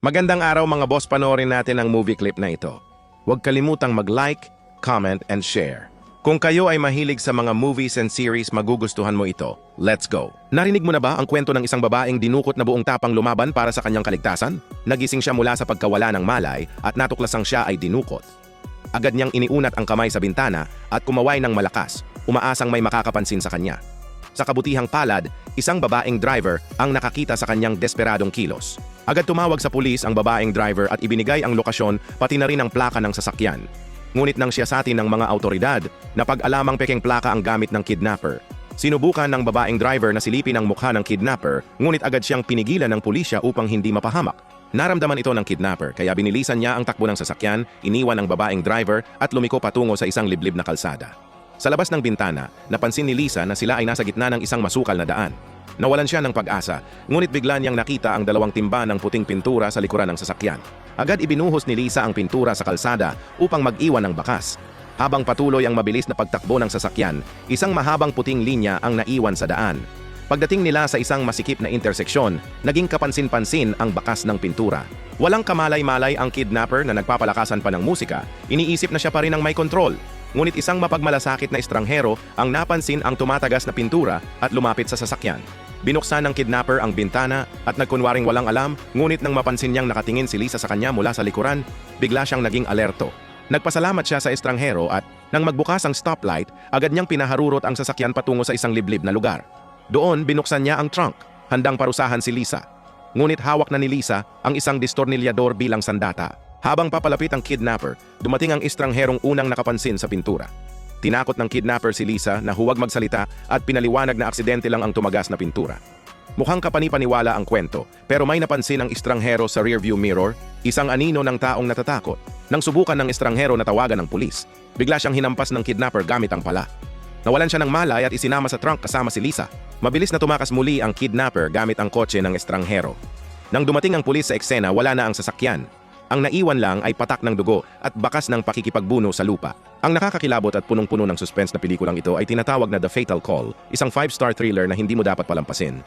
Magandang araw mga boss, panoorin natin ang movie clip na ito. Huwag kalimutang mag-like, comment, and share. Kung kayo ay mahilig sa mga movies and series, magugustuhan mo ito. Let's go! Narinig mo na ba ang kwento ng isang babaeng dinukot na buong tapang lumaban para sa kanyang kaligtasan? Nagising siya mula sa pagkawala ng malay at natuklasang siya ay dinukot. Agad niyang iniunat ang kamay sa bintana at kumaway ng malakas, umaasang may makakapansin sa kanya. Sa kabutihang palad, isang babaeng driver ang nakakita sa kanyang desperadong kilos. Agad tumawag sa pulis ang babaeng driver at ibinigay ang lokasyon pati na rin ang plaka ng sasakyan. Ngunit nang siyasatin ng mga autoridad, napag-alamang pekeng plaka ang gamit ng kidnapper. Sinubukan ng babaeng driver na silipin ang mukha ng kidnapper, ngunit agad siyang pinigilan ng pulisya upang hindi mapahamak. Naramdaman ito ng kidnapper kaya binilisan niya ang takbo ng sasakyan, iniwan ang babaeng driver at lumiko patungo sa isang liblib na kalsada. Sa labas ng bintana, napansin ni Lisa na sila ay nasa gitna ng isang masukal na daan. Nawalan siya ng pag-asa, ngunit bigla niyang nakita ang 2 timba ng puting pintura sa likuran ng sasakyan. Agad ibinuhos ni Lisa ang pintura sa kalsada upang mag-iwan ng bakas. Habang patuloy ang mabilis na pagtakbo ng sasakyan, isang mahabang puting linya ang naiwan sa daan. Pagdating nila sa isang masikip na interseksyon, naging kapansin-pansin ang bakas ng pintura. Walang kamalay-malay ang kidnapper na nagpapalakasan pa ng musika, iniisip na siya pa rin ang may kontrol. Ngunit isang mapagmalasakit na estranghero ang napansin ang tumatagas na pintura at lumapit sa sasakyan. Binuksan ng kidnapper ang bintana at nagkunwaring walang alam, ngunit nang mapansin niyang nakatingin si Lisa sa kanya mula sa likuran, bigla siyang naging alerto. Nagpasalamat siya sa estranghero at nang magbukas ang stoplight, agad niyang pinaharurot ang sasakyan patungo sa isang liblib na lugar. Doon binuksan niya ang trunk, handang parusahan si Lisa. Ngunit hawak na ni Lisa ang isang distornilyador bilang sandata. Habang papalapit ang kidnapper, dumating ang estrangherong unang nakapansin sa pintura. Tinakot ng kidnapper si Lisa na huwag magsalita at pinaliwanag na aksidente lang ang tumagas na pintura. Mukhang kapani-paniwala ang kwento, pero may napansin ang estranghero sa rearview mirror, isang anino ng taong natatakot. Nang subukan ng estranghero na tawagan ng pulis, bigla siyang hinampas ng kidnapper gamit ang pala. Nawalan siya ng malay at isinama sa trunk kasama si Lisa. Mabilis na tumakas muli ang kidnapper gamit ang kotse ng estranghero. Nang dumating ang pulis sa eksena, wala na ang sasakyan. Ang naiwan lang ay patak ng dugo at bakas ng pakikipagbuno sa lupa. Ang nakakakilabot at punong-puno ng suspense na pelikulang ito ay tinatawag na The Fatal Call, isang 5-star thriller na hindi mo dapat palampasin.